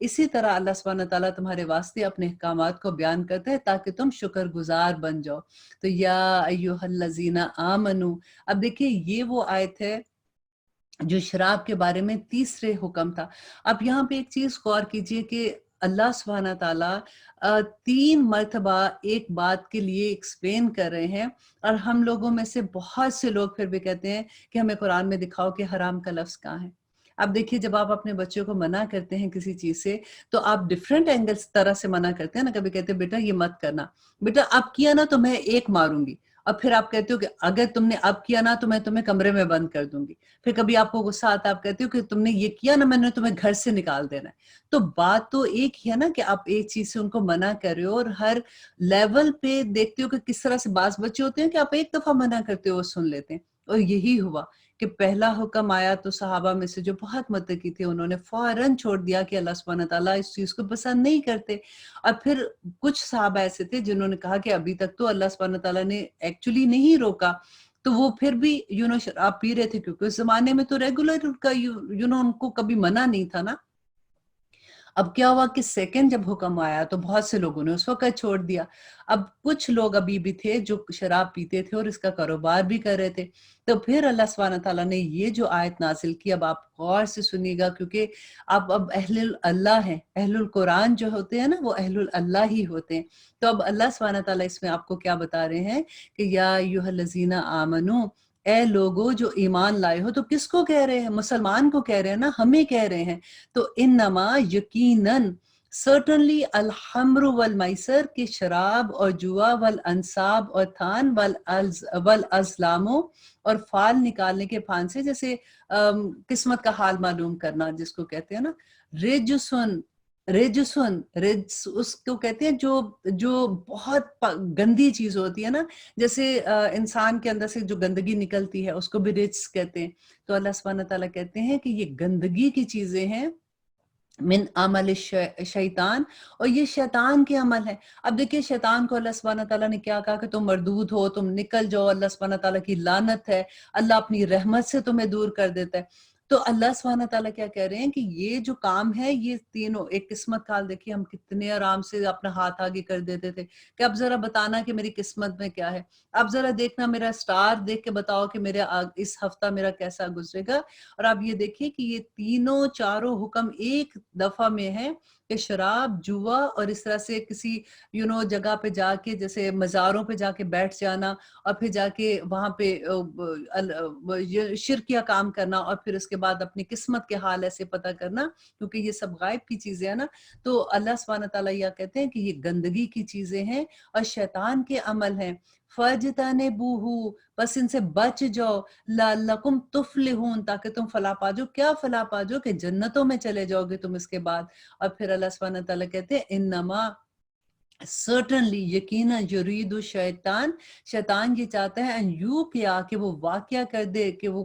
اسی طرح اللہ سبحانہ تعالیٰ تمہارے واسطے اپنے احکامات کو بیان کرتا ہے تاکہ تم شکر گزار بن جاؤ. تو یا ایھا الذین آمنو، اب دیکھیے یہ وہ آیت ہے جو شراب کے بارے میں تیسرے حکم تھا. اب یہاں پہ ایک چیز غور کیجئے کہ اللہ سبحانہ تعالیٰ 3 مرتبہ ایک بات کے لیے ایکسپلین کر رہے ہیں، اور ہم لوگوں میں سے بہت سے لوگ پھر بھی کہتے ہیں کہ ہمیں قرآن میں دکھاؤ کہ حرام کا لفظ کہاں ہے. اب دیکھیے جب آپ اپنے بچوں کو منع کرتے ہیں کسی چیز سے تو آپ ڈفرینٹ اینگلس طرح سے منع کرتے ہیں نا. کبھی کہتے ہیں بیٹا یہ مت کرنا، بیٹا اب کیا نا تو میں ایک ماروں گی، اور پھر آپ کہتے ہو کہ اگر تم نے اب کیا نا تو میں تمہیں کمرے میں بند کر دوں گی. پھر کبھی آپ کو غصہ آتا ہے، آپ کہتے ہو کہ تم نے یہ کیا نا میں نے تمہیں گھر سے نکال دینا ہے. تو بات تو ایک ہی ہے نا کہ آپ ایک چیز سے ان کو منع کر رہے ہو، اور ہر لیول پہ دیکھتے ہو کہ کس طرح سے بعض بچے ہوتے ہیں کہ آپ ایک دفعہ منع کرتے ہو وہ سن لیتے ہیں. اور یہی ہوا کہ پہلا حکم آیا تو صحابہ میں سے جو بہت متقی تھے انہوں نے فوراً چھوڑ دیا کہ اللہ سبحانہ تعالیٰ اس چیز کو پسند نہیں کرتے. اور پھر کچھ صحابہ ایسے تھے جنہوں نے کہا کہ ابھی تک تو اللہ سبحانہ تعالیٰ نے ایکچولی نہیں روکا، تو وہ پھر بھی شراب پی رہے تھے کیونکہ اس زمانے میں تو ریگولر ان کا ان کو کبھی منع نہیں تھا نا. اب کیا ہوا کہ سیکنڈ جب حکم آیا تو بہت سے لوگوں نے اس وقت چھوڑ دیا. اب کچھ لوگ ابھی بھی تھے جو شراب پیتے تھے اور اس کا کاروبار بھی کر رہے تھے. تو پھر اللہ سبحانہ تعالیٰ نے یہ جو آیت نازل کی، اب آپ غور سے سنیے گا کیونکہ اب اہل اللہ ہیں، اہل القرآن جو ہوتے ہیں نا وہ اہل اللہ ہی ہوتے ہیں. تو اب اللہ سبحانہ تعالیٰ اس میں آپ کو کیا بتا رہے ہیں کہ یا ایھا الذین آمنو، اے لوگو جو ایمان لائے ہو. تو کس کو کہہ رہے ہیں؟ مسلمان کو کہہ رہے ہیں نا، ہمیں کہہ رہے ہیں. تو انما یقیناً certainly الخمر والمیسر کی شراب اور جوا والانصاب اور تھان والازلام اور فال نکالنے کے پھان سے، جیسے قسمت کا حال معلوم کرنا جس کو کہتے ہیں نا، رجسن رجس اس کو کہتے ہیں جو بہت گندی چیز ہوتی ہے نا، جیسے انسان کے اندر سے جو گندگی نکلتی ہے اس کو بھی رجس کہتے ہیں. تو اللہ سبحانہ تعالیٰ کہتے ہیں کہ یہ گندگی کی چیزیں ہیں، من عمل شیطان، اور یہ شیطان کے عمل ہے. اب دیکھیے شیطان کو اللہ سبحانہ تعالیٰ نے کیا کہا کہ تم مردود ہو، تم نکل جاؤ، اللہ سبحانہ تعالیٰ کی لعنت ہے، اللہ اپنی رحمت سے تمہیں دور کر دیتا ہے. تو اللہ سبحانہ تعالیٰ کیا کہہ رہے ہیں کہ یہ جو کام ہے یہ تینوں ایک قسمت کا حال. دیکھیے ہم کتنے آرام سے اپنا ہاتھ آگے کر دیتے تھے کہ اب ذرا بتانا کہ میری قسمت میں کیا ہے، اب ذرا دیکھنا میرا سٹار دیکھ کے بتاؤ کہ میرے اس ہفتہ میرا کیسا گزرے گا. اور آپ یہ دیکھیے کہ یہ تینوں چاروں حکم ایک دفعہ میں ہے کہ شراب، جوا اور اس طرح سے کسی جگہ پہ جا کے، جیسے مزاروں پہ جا کے بیٹھ جانا اور پھر جا کے وہاں پہ شرکیہ کام کرنا، اور پھر اس کے بعد اپنی قسمت کے حال ایسے پتہ کرنا، کیونکہ یہ سب غائب کی چیزیں ہیں نا. تو اللہ سبحانہ تعالیٰ یہ کہتے ہیں کہ یہ گندگی کی چیزیں ہیں اور شیطان کے عمل ہیں. فَاجْتَنِبُوهُ، بس ان سے بچ جاؤ، لَعَلَّكُمْ تُفْلِحُونَ، تاکہ تم فلاح پا جاؤ. کیا فلاح پا جاؤ؟ کہ جنتوں میں چلے جاؤ گے تم اس کے بعد. اور پھر اللہ سبحانہ تعالیٰ کہتے ہیں انما certainly یقینا یرید الشیطان، شیطان یہ چاہتا ہے ان یو کیا کہ وہ واقعہ کر دے، کہ وہ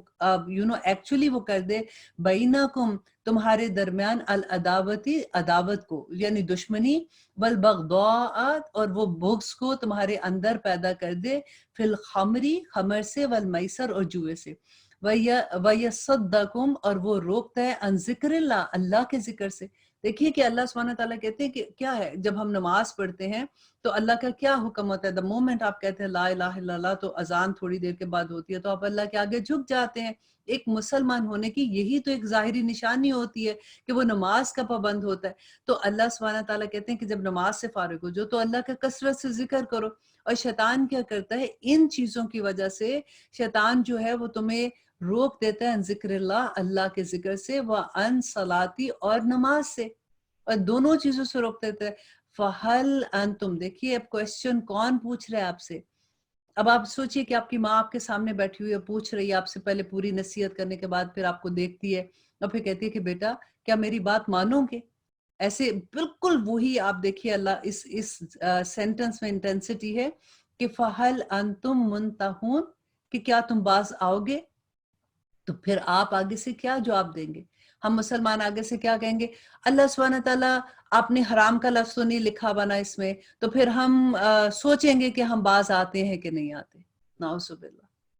ایکچولی وہ کر دے بینکم تمہارے درمیان العداوتی، عداوت کو یعنی دشمنی، والبغضاء اور وہ بغض کو تمہارے اندر پیدا کر دے، فی الخمری خمر سے، والمیسر اور جوئے سے، وَيَصُدَّكُمْ اور وہ روکتا ہے عن ذکر اللہ، اللہ کے ذکر سے. دیکھیے کہ اللہ سبحانہ تعالیٰ کہتے ہیں کہ کیا ہے، جب ہم نماز پڑھتے ہیں تو اللہ کا کیا حکم ہوتا ہے؟ دا مومنٹ آپ کہتے ہیں لا الہ الا اللہ تو اذان تھوڑی دیر کے بعد ہوتی ہے تو آپ اللہ کے آگے جھک جاتے ہیں. ایک مسلمان ہونے کی یہی تو ایک ظاہری نشانی ہوتی ہے کہ وہ نماز کا پابند ہوتا ہے. تو اللہ سبحانہ تعالیٰ کہتے ہیں کہ جب نماز سے فارغ ہو جو تو اللہ کا کثرت سے ذکر کرو. اور شیطان کیا کرتا ہے؟ ان چیزوں کی وجہ سے شیطان جو ہے وہ تمہیں روک دیتا ہے ان ذکر اللہ، اللہ کے ذکر سے، وَأَن صلاتی اور نماز سے، اور دونوں چیزوں سے روک دیتا ہے. فَهَلْ أَنْتُمْ، دیکھیے اب کوشچن کون پوچھ رہا ہے آپ سے. اب آپ سوچئے کہ آپ کی ماں آپ کے سامنے بیٹھی ہوئی ہے، پوچھ رہی ہے آپ سے، پہلے پوری نصیحت کرنے کے بعد پھر آپ کو دیکھتی ہے اور پھر کہتی ہے کہ بیٹا کیا میری بات مانو گے؟ ایسے بالکل وہی آپ دیکھیے اللہ اس سینٹنس میں انٹینسٹی ہے کہ فَهَلْ أَنْتُمْ مُنْتَهُونَ، کہ کیا تم باز آؤ گے؟ تو پھر آپ آگے سے کیا جواب دیں گے؟ ہم مسلمان آگے سے کیا کہیں گے؟ اللہ سبحانہ تعالیٰ آپ نے حرام کا لفظ تو نہیں لکھا بنا اس میں، تو پھر ہم سوچیں گے کہ ہم باز آتے ہیں کہ نہیں آتے. نعوذ باللہ.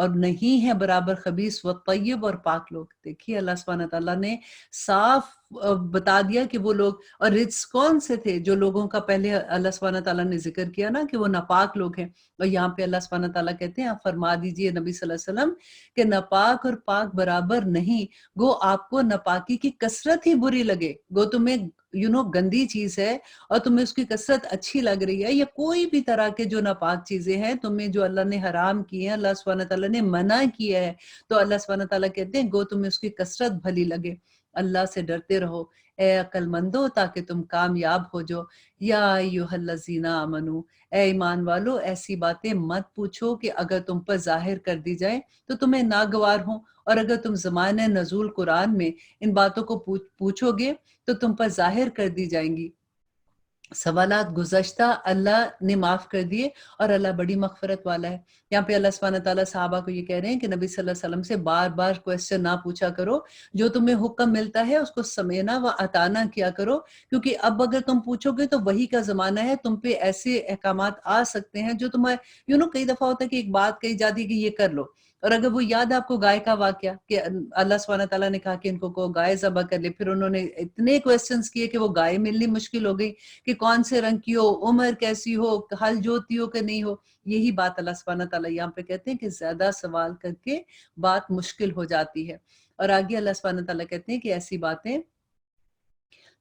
اور نہیں ہے برابر خبیث و طیب اور پاک لوگ. دیکھیے اللہ سبحانہ تعالیٰ نے صاف بتا دیا کہ وہ لوگ، اور رجس کون سے تھے جو لوگوں کا پہلے اللہ سبحانہ تعالیٰ نے ذکر کیا نا کہ وہ ناپاک لوگ ہیں. اور یہاں پہ اللہ سبحانہ تعالیٰ کہتے ہیں آپ فرما دیجئے نبی صلی اللہ علیہ وسلم کہ ناپاک اور پاک برابر نہیں. گو آپ کو ناپاکی کی کثرت ہی بری لگے، گو تمہیں گندی چیز ہے اور تمہیں اس کی کثرت اچھی لگ رہی ہے، یا کوئی بھی طرح کے جو ناپاک چیزیں ہیں تمہیں جو اللہ نے حرام کی ہیں، اللہ سبحانہ تعالیٰ نے منع کیا ہے، تو اللہ سبحانہ تعالیٰ کہتے ہیں گو تمہیں اس کی کثرت بھلی لگے. اللہ سے ڈرتے رہو اے عقل مندو تاکہ تم کامیاب ہو جو. یا ایھا الذین آمنو، اے ایمان والو ایسی باتیں مت پوچھو کہ اگر تم پر ظاہر کر دی جائیں تو تمہیں ناگوار ہوں، اور اگر تم زمانہ نزول قرآن میں ان باتوں کو پوچھو گے تو تم پر ظاہر کر دی جائیں گی. سوالات گزشتہ اللہ نے معاف کر دیے اور اللہ بڑی مغفرت والا ہے. یہاں پہ اللہ سبحانہ تعالیٰ صحابہ کو یہ کہہ رہے ہیں کہ نبی صلی اللہ علیہ وسلم سے بار بار کویسچن نہ پوچھا کرو، جو تمہیں حکم ملتا ہے اس کو سمعنا و اطعنا کیا کرو، کیونکہ اب اگر تم پوچھو گے تو وہی کا زمانہ ہے، تم پہ ایسے احکامات آ سکتے ہیں جو تمہیں کئی دفعہ ہوتا ہے کہ ایک بات کہی جاتی ہے کہ یہ کر لو، اور اگر وہ یاد ہے آپ کو گائے کا واقعہ کہ اللہ سبحانہ تعالیٰ نے کہا کہ ان کو گائے ذبح کر لے، پھر انہوں نے اتنے کویسچنز کیے کہ وہ گائے ملنی مشکل ہو گئی کہ کون سے رنگ کی ہو، عمر کیسی ہو، ہل جوتی ہو کہ نہیں ہو. یہی بات اللہ سبحانہ تعالیٰ یہاں پہ کہتے ہیں کہ زیادہ سوال کر کے بات مشکل ہو جاتی ہے. اور آگے اللہ سبحانہ تعالیٰ کہتے ہیں کہ ایسی باتیں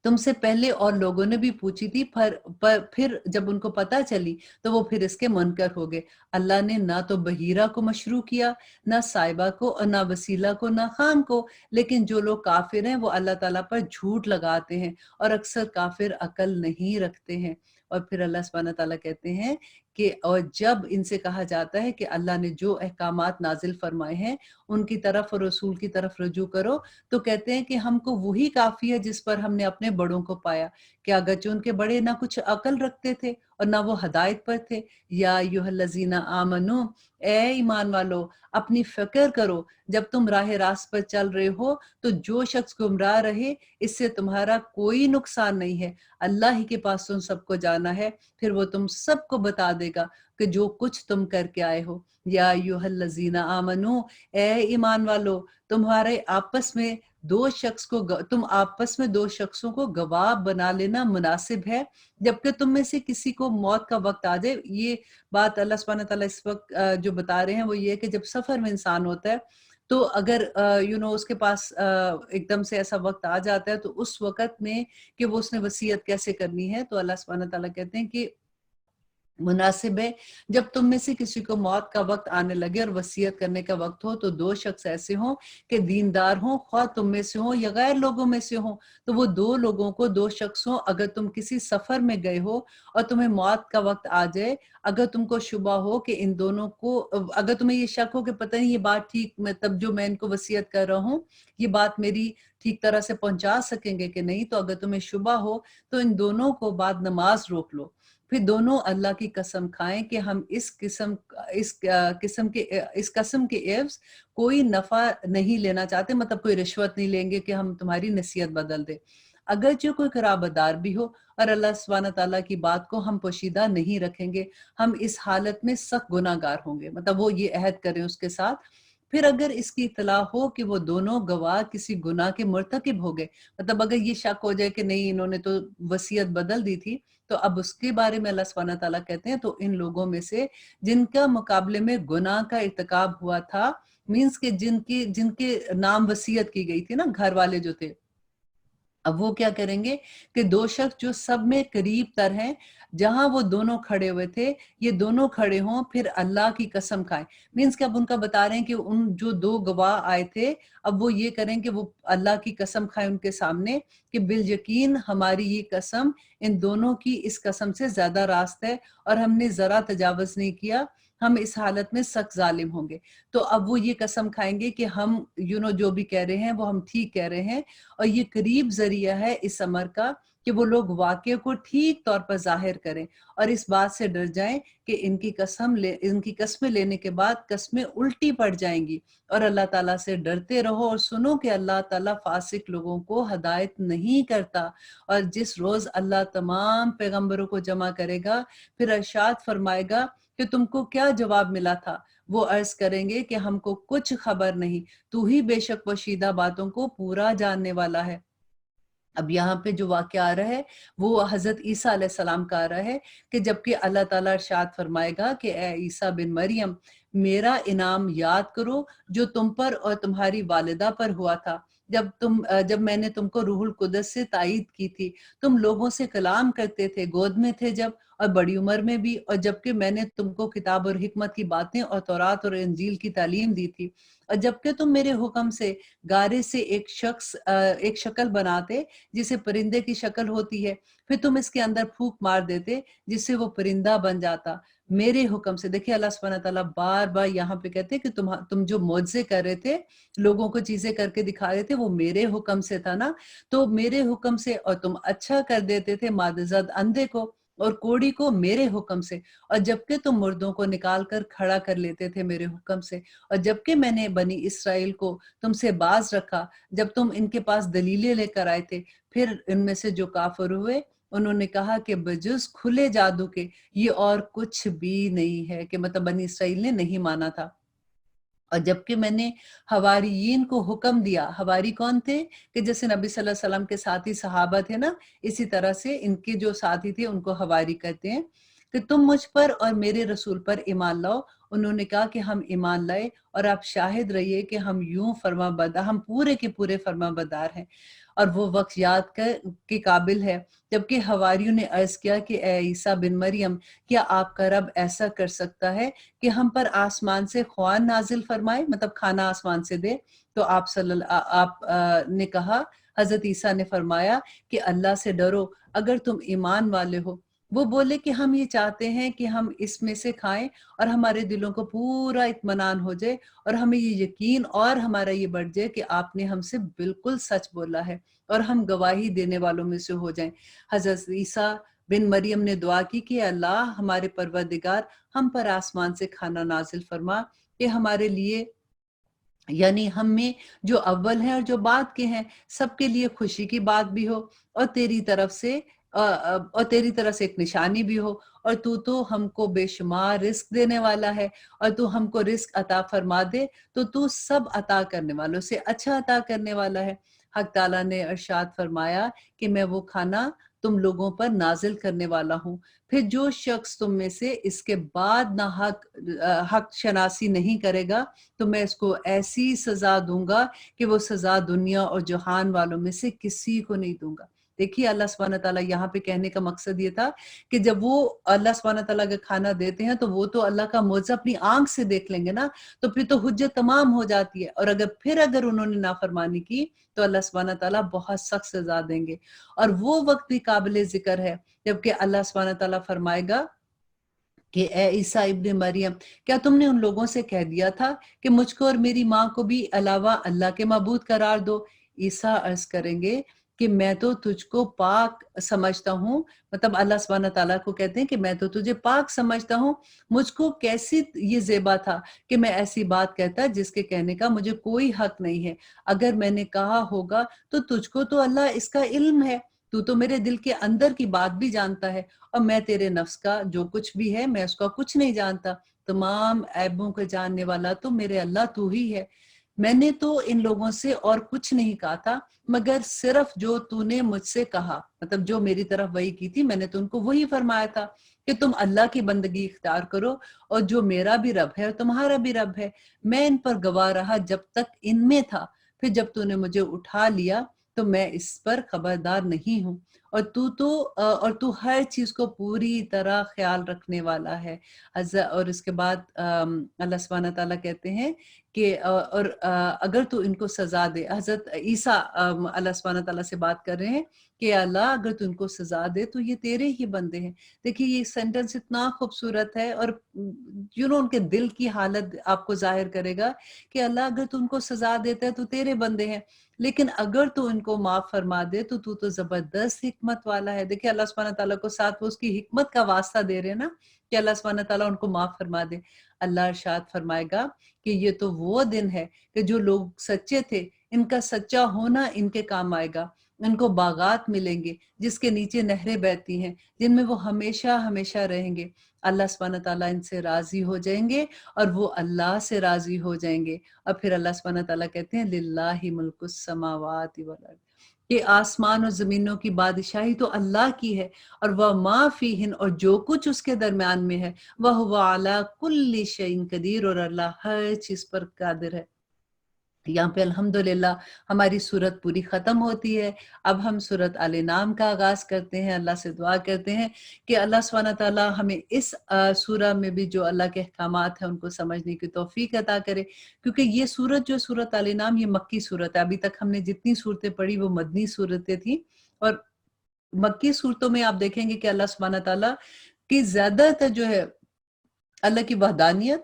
تم سے پہلے اور لوگوں نے بھی پوچھی تھی، پھر جب ان کو پتہ چلی تو وہ پھر اس کے منکر ہو گئے. اللہ نے نہ تو بحیرہ کو مشروع کیا، نہ صائبہ کو، اور نہ وسیلہ کو، نہ خام کو، لیکن جو لوگ کافر ہیں وہ اللہ تعالیٰ پر جھوٹ لگاتے ہیں، اور اکثر کافر عقل نہیں رکھتے ہیں. اور پھر اللہ سبحانہ تعالیٰ کہتے ہیں کہ اور جب ان سے کہا جاتا ہے کہ اللہ نے جو احکامات نازل فرمائے ہیں ان کی طرف اور رسول کی طرف رجوع کرو، تو کہتے ہیں کہ ہم کو وہی کافی ہے جس پر ہم نے اپنے بڑوں کو پایا، کہ اگرچہ ان کے بڑے نہ کچھ عقل رکھتے تھے اور نہ وہ ہدایت پر تھے. یا ایھا الذین آمنو، اے ایمان والو اپنی فکر کرو جب تم راہ راست پر چل رہے ہو تو جو شخص گمراہ رہے اس سے تمہارا کوئی نقصان نہیں ہے، اللہ ہی کے پاس تم سب کو جانا ہے، پھر وہ تم سب کو بتا دے گا کہ جو کچھ تم کر کے آئے ہو. یا ایھا الذین آمنو، اے ایمان والو تمہارے آپس میں تم آپس میں دو شخصوں کو گواہ بنا لینا مناسب ہے جبکہ تم میں سے کسی کو موت کا وقت آ جائے. یہ بات اللہ سبحانہ تعالیٰ اس وقت جو بتا رہے ہیں وہ یہ ہے کہ جب سفر میں انسان ہوتا ہے تو اگر اس کے پاس ایک دم سے ایسا وقت آ جاتا ہے تو اس وقت میں کہ وہ اس نے وصیت کیسے کرنی ہے، تو اللہ سبحانہ تعالیٰ کہتے ہیں کہ مناسب ہے جب تم میں سے کسی کو موت کا وقت آنے لگے اور وصیت کرنے کا وقت ہو تو دو شخص ایسے ہوں کہ دیندار ہوں، خواہ تم میں سے ہوں یا غیر لوگوں میں سے ہوں، تو وہ دو لوگوں کو دو شخص ہوں. اگر تم کسی سفر میں گئے ہو اور تمہیں موت کا وقت آ جائے، اگر تم کو شبہ ہو کہ ان دونوں کو، اگر تمہیں یہ شک ہو کہ پتہ نہیں یہ بات ٹھیک، تب جو میں ان کو وصیت کر رہا ہوں یہ بات میری ٹھیک طرح سے پہنچا سکیں گے کہ نہیں، تو اگر تمہیں شبہ ہو تو ان دونوں کو بعد نماز روک لو، پھر دونوں اللہ کی قسم کھائیں کہ ہم اس قسم کے عوض کوئی نفع نہیں لینا چاہتے، مطلب کوئی رشوت نہیں لیں گے کہ ہم تمہاری نصیحت بدل دیں، اگرچہ کوئی قرابت دار بھی ہو، اور اللہ سبحانہ تعالیٰ کی بات کو ہم پوشیدہ نہیں رکھیں گے، ہم اس حالت میں سخت گناہ گار ہوں گے. مطلب وہ یہ عہد کریں اس کے ساتھ. پھر اگر اس کی اطلاع ہو کہ وہ دونوں گواہ کسی گناہ کے مرتکب ہو گئے، مطلب اگر یہ شک ہو جائے کہ نہیں انہوں نے تو وصیت بدل دی تھی، تو اب اس کے بارے میں اللہ سبحانہ تعالیٰ کہتے ہیں تو ان لوگوں میں سے جن کا مقابلے میں گناہ کا ارتکاب ہوا تھا، مینس کہ جن کے نام وصیت کی گئی تھی نا، گھر والے جو تھے، اب وہ کیا کریں گے کہ دو شخص جو سب میں قریب تر ہیں، جہاں وہ دونوں کھڑے ہوئے تھے یہ دونوں کھڑے ہوں، پھر اللہ کی قسم کھائیں. مینس کہ اب ان کا بتا رہے ہیں کہ ان جو دو گواہ آئے تھے اب وہ یہ کریں کہ وہ اللہ کی قسم کھائیں ان کے سامنے کہ بالیقین ہماری یہ قسم ان دونوں کی اس قسم سے زیادہ راست ہے اور ہم نے ذرا تجاوز نہیں کیا، ہم اس حالت میں سخت ظالم ہوں گے. تو اب وہ یہ قسم کھائیں گے کہ ہم جو بھی کہہ رہے ہیں وہ ہم ٹھیک کہہ رہے ہیں، اور یہ قریب ذریعہ ہے اس امر کا کہ وہ لوگ واقعے کو ٹھیک طور پر ظاہر کریں اور اس بات سے ڈر جائیں کہ ان کی قسمیں لینے کے بعد قسمیں الٹی پڑ جائیں گی. اور اللہ تعالیٰ سے ڈرتے رہو اور سنو کہ اللہ تعالیٰ فاسق لوگوں کو ہدایت نہیں کرتا. اور جس روز اللہ تمام پیغمبروں کو جمع کرے گا پھر ارشاد فرمائے گا کہ تم کو کیا جواب ملا تھا؟ وہ عرض کریں گے کہ ہم کو کچھ خبر نہیں، تو ہی بے شک پوشیدہ باتوں کو پورا جاننے والا ہے۔ اب یہاں پہ جو واقعہ آ رہا ہے وہ حضرت عیسیٰ علیہ السلام کا آ رہا ہے کہ جبکہ اللہ تعالیٰ ارشاد فرمائے گا کہ اے عیسیٰ بن مریم، میرا انعام یاد کرو جو تم پر اور تمہاری والدہ پر ہوا تھا، جب میں نے تم کو روح القدس سے تائید کی تھی، تم لوگوں سے کلام کرتے تھے، گود میں تھے جب، اور بڑی عمر میں بھی، اور جبکہ میں نے تم کو کتاب اور حکمت کی باتیں اور تورات اور انجیل کی تعلیم دی تھی، اور جبکہ تم میرے حکم سے گارے سے ایک شکل بناتے جسے پرندے کی شکل ہوتی ہے، پھر تم اس کے اندر پھونک مار دیتے جس سے وہ پرندہ بن جاتا میرے حکم سے۔ دیکھیں اللہ سبحانہ تعالیٰ بار بار یہاں پہ کہتے ہیں کہ تم جو معجزے کر رہے تھے، لوگوں کو چیزیں کر کے دکھا رہے تھے، وہ میرے حکم سے تھا نا، تو میرے حکم سے، اور تم اچھا کر دیتے تھے مادہ زاد اندھے کو اور کوڑی کو میرے حکم سے، اور جبکہ تم مردوں کو نکال کر کھڑا کر لیتے تھے میرے حکم سے، اور جبکہ میں نے بنی اسرائیل کو تم سے باز رکھا جب تم ان کے پاس دلیلیں لے کر آئے تھے، پھر ان میں سے جو کافر ہوئے انہوں نے کہا کہ بجز کھلے جادو کے یہ اور کچھ بھی نہیں ہے، کہ مطلب بنی اسرائیل نے نہیں مانا تھا۔ اور جبکہ میں نے حواریین کو حکم دیا، حواری کون تھے؟ کہ جیسے نبی صلی اللہ علیہ وسلم کے ساتھی صحابہ تھے نا، اسی طرح سے ان کے جو ساتھی تھے ان کو حواری کہتے ہیں، کہ تم مجھ پر اور میرے رسول پر ایمان لاؤ۔ انہوں نے کہا کہ ہم ایمان لائے اور آپ شاہد رہیے کہ ہم ہم پورے کے پورے فرما بردار ہیں، اور وہ وقت یاد کے قابل ہے جبکہ حواریوں نے عرض کیا کہ اے عیسیٰ بن مریم، کیا آپ کا رب ایسا کر سکتا ہے کہ ہم پر آسمان سے خوان نازل فرمائے، مطلب کھانا آسمان سے دے؟ تو آپ نے کہا، حضرت عیسیٰ نے فرمایا کہ اللہ سے ڈرو اگر تم ایمان والے ہو۔ وہ بولے کہ ہم یہ چاہتے ہیں کہ ہم اس میں سے کھائیں اور ہمارے دلوں کو پورا اطمینان ہو جائے اور ہمیں یہ یقین اور ہمارا یہ بڑھ جائے کہ آپ نے ہم سے بالکل سچ بولا ہے اور ہم گواہی دینے والوں میں سے ہو جائیں۔ حضرت عیسیٰ بن مریم نے دعا کی کہ اللہ ہمارے پروردگار، ہم پر آسمان سے کھانا نازل فرما کہ ہمارے لیے، یعنی ہم میں جو اول ہیں اور جو بعد کے ہیں، سب کے لیے خوشی کی بات بھی ہو، اور تیری طرف سے ایک نشانی بھی ہو، اور تو ہم کو بے شمار رزق دینے والا ہے، اور تو ہم کو رزق عطا فرما دے تو سب عطا کرنے والوں سے اچھا عطا کرنے والا ہے۔ حق تعالیٰ نے ارشاد فرمایا کہ میں وہ کھانا تم لوگوں پر نازل کرنے والا ہوں، پھر جو شخص تم میں سے اس کے بعد نہ حق شناسی نہیں کرے گا تو میں اس کو ایسی سزا دوں گا کہ وہ سزا دنیا اور جہان والوں میں سے کسی کو نہیں دوں گا۔ دیکھیے اللہ سبحانہ تعالیٰ یہاں پہ کہنے کا مقصد یہ تھا کہ جب وہ اللہ سبحانہ تعالیٰ کا کھانا دیتے ہیں تو وہ تو اللہ کا معجزہ اپنی آنکھ سے دیکھ لیں گے نا، تو پھر تو حجت تمام ہو جاتی ہے، اور اگر انہوں نے نافرمانی کی تو اللہ سبحانہ تعالیٰ بہت سخت سزا دیں گے۔ اور وہ وقت بھی قابل ذکر ہے جبکہ اللہ سبحانہ تعالیٰ فرمائے گا کہ اے عیسیٰ ابن مریم، کیا تم نے ان لوگوں سے کہہ دیا تھا کہ مجھ کو اور میری ماں کو بھی علاوہ اللہ کے معبود قرار دو؟ عیسیٰ عرض کریں گے کہ میں تو تجھ کو پاک سمجھتا ہوں، مطلب اللہ سبحانہ تعالیٰ کو کہتے ہیں کہ میں تو تجھے پاک سمجھتا ہوں، مجھ کو کیسی یہ زیبا تھا کہ میں ایسی بات کہتا جس کے کہنے کا مجھے کوئی حق نہیں ہے، اگر میں نے کہا ہوگا تو تجھ کو تو اللہ اس کا علم ہے، تو میرے دل کے اندر کی بات بھی جانتا ہے، اور میں تیرے نفس کا جو کچھ بھی ہے میں اس کا کچھ نہیں جانتا، تمام عیبوں کو جاننے والا تو میرے اللہ تو ہی ہے۔ میں نے تو ان لوگوں سے اور کچھ نہیں کہا تھا مگر صرف جو تو نے مجھ سے کہا، مطلب جو میری طرف وحی کی تھی میں نے تو ان کو وہی فرمایا تھا کہ تم اللہ کی بندگی اختیار کرو، اور جو میرا بھی رب ہے اور تمہارا بھی رب ہے، میں ان پر گواہ رہا جب تک ان میں تھا، پھر جب تو نے مجھے اٹھا لیا تو میں اس پر خبردار نہیں ہوں، اور تو ہر چیز کو پوری طرح خیال رکھنے والا ہے۔ اور اس کے بعد اللہ سبحانہ تعالیٰ کہتے ہیں کہ اور اگر تو ان کو سزا دے، حضرت عیسیٰ اللہ سبحانہ تعالیٰ سے بات کر رہے ہیں کہ اللہ اگر تو ان کو سزا دے تو یہ تیرے ہی بندے ہیں۔ دیکھیے یہ سینٹنس اتنا خوبصورت ہے، اور ان کے دل کی حالت آپ کو ظاہر کرے گا کہ اللہ اگر تو ان کو سزا دیتا ہے تو تیرے بندے ہیں، لیکن اگر تو ان کو معاف فرما دے تو زبردست حکمت والا ہے۔ دیکھیں اللہ سبحانہ تعالیٰ کو ساتھ وہ اس کی حکمت کا واسطہ دے رہے ہیں نا کہ اللہ سبحانہ تعالیٰ ان کو معاف فرما دے۔ اللہ ارشاد فرمائے گا کہ یہ تو وہ دن ہے کہ جو لوگ سچے تھے ان کا سچا ہونا ان کے کام آئے گا، ان کو باغات ملیں گے جس کے نیچے نہریں بہتی ہیں، جن میں وہ ہمیشہ ہمیشہ رہیں گے۔ اللہ سبحانہ تعالیٰ ان سے راضی ہو جائیں گے اور وہ اللہ سے راضی ہو جائیں گے۔ اور پھر اللہ سبحانہ تعالیٰ کہتے ہیں للہ ملک السماوات والارض، کہ آسمان اور زمینوں کی بادشاہی تو اللہ کی ہے، اور وہ ما فیہن، اور جو کچھ اس کے درمیان میں ہے، وہ علی کل شیء قدیر، اور اللہ ہر چیز پر قادر ہے۔ یہاں پہ الحمدللہ ہماری سورت پوری ختم ہوتی ہے۔ اب ہم سورت آل انعام کا آغاز کرتے ہیں، اللہ سے دعا کرتے ہیں کہ اللہ سبحانہ تعالیٰ ہمیں اس سورہ میں بھی جو اللہ کے احکامات ہیں ان کو سمجھنے کی توفیق عطا کرے، کیونکہ یہ سورت جو سورت آل انعام یہ مکی سورت ہے۔ ابھی تک ہم نے جتنی صورتیں پڑھی وہ مدنی صورتیں تھیں، اور مکی صورتوں میں آپ دیکھیں گے کہ اللہ سبحانہ تعالیٰ کی زیادہ تر جو ہے اللہ کی وحدانیت،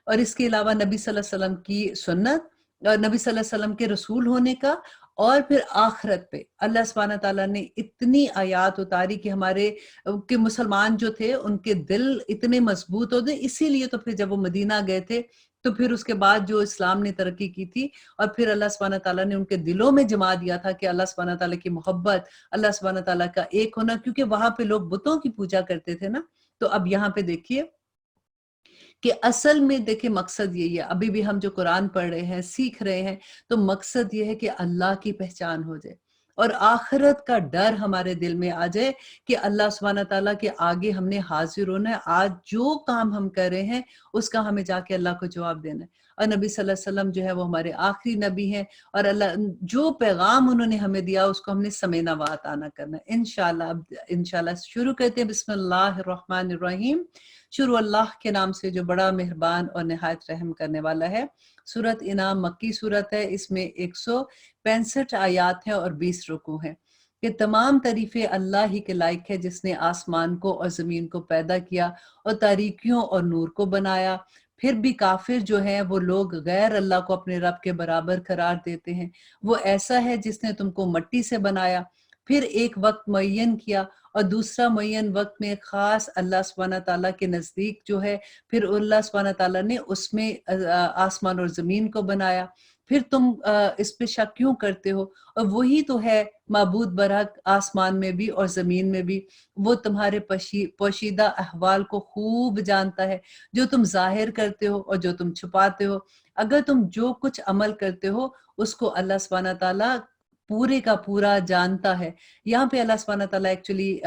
اور اس کے علاوہ نبی صلی اللہ علیہ وسلم کی سنت، اور نبی صلی اللہ علیہ وسلم کے رسول ہونے کا، اور پھر آخرت پہ اللہ سبحانہ تعالیٰ نے اتنی آیات اتاری کہ ہمارے کہ مسلمان جو تھے ان کے دل اتنے مضبوط ہوتے، اسی لیے تو پھر جب وہ مدینہ گئے تھے تو پھر اس کے بعد جو اسلام نے ترقی کی تھی، اور پھر اللہ سبحانہ تعالیٰ نے ان کے دلوں میں جما دیا تھا کہ اللہ سبحانہ تعالیٰ کی محبت، اللہ سبحانہ تعالیٰ کا ایک ہونا، کیونکہ وہاں پہ لوگ بتوں کی پوجا کرتے تھے نا۔ تو اب یہاں پہ دیکھیے کہ اصل میں دیکھیں مقصد یہی ہے، ابھی بھی ہم جو قرآن پڑھ رہے ہیں، سیکھ رہے ہیں، تو مقصد یہ ہے کہ اللہ کی پہچان ہو جائے اور آخرت کا ڈر ہمارے دل میں آ جائے کہ اللہ سبحانہ تعالیٰ کے آگے ہم نے حاضر ہونا ہے، آج جو کام ہم کر رہے ہیں اس کا ہمیں جا کے اللہ کو جواب دینا ہے۔ اور نبی صلی اللہ علیہ وسلم جو ہے وہ ہمارے آخری نبی ہیں، اور اللہ جو پیغام انہوں نے ہمیں دیا اس کو ہم نے سمینا و عطانا کرنا ہے انشاءاللہ۔ اب انشاءاللہ شروع کرتے ہیں۔ بسم اللہ الرحمن الرحیم، شروع اللہ کے نام سے جو بڑا مہربان اور نہایت رحم کرنے والا ہے۔ سورت انعام مکی سورت ہے، اس میں 165 آیات ہیں اور 20 رکوع ہیں۔ کہ تمام تعریفیں اللہ ہی کے لائق ہے جس نے آسمان کو اور زمین کو پیدا کیا اور تاریکیوں اور نور کو بنایا۔ پھر بھی کافر جو ہیں وہ لوگ غیر اللہ کو اپنے رب کے برابر قرار دیتے ہیں۔ وہ ایسا ہے جس نے تم کو مٹی سے بنایا، پھر ایک وقت معین کیا اور دوسرا معین وقت میں خاص اللہ سبحانہ تعالیٰ کے نزدیک جو ہے، پھر اللہ سبحانہ تعالیٰ نے اس میں آسمان اور زمین کو بنایا۔ پھر تم اس پہ شک کیوں کرتے ہو؟ اور وہی تو ہے معبود برحق آسمان میں بھی اور زمین میں بھی، وہ تمہارے پوشیدہ احوال کو خوب جانتا ہے، جو تم ظاہر کرتے ہو اور جو تم چھپاتے ہو۔ اگر تم جو کچھ عمل کرتے ہو اس کو اللہ سبحانہ تعالیٰ پورے کا پورا جانتا ہے۔ یہاں پہ اللہ سبحانہ تعالیٰ ایکچولی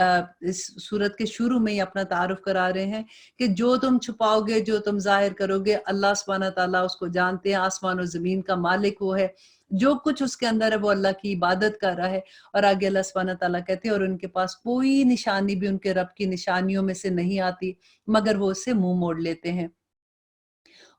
اس سورت کے شروع میں ہی اپنا تعارف کرا رہے ہیں کہ جو تم چھپاؤ گے، جو تم ظاہر کرو گے، اللہ سبحانہ تعالیٰ اس کو جانتے ہیں۔ آسمان اور زمین کا مالک وہ ہے، جو کچھ اس کے اندر ہے وہ اللہ کی عبادت کر رہا ہے۔ اور آگے اللہ سبحانہ تعالیٰ کہتے ہیں اور ان کے پاس کوئی نشانی بھی ان کے رب کی نشانیوں میں سے نہیں آتی مگر وہ اس سے منہ موڑ لیتے ہیں۔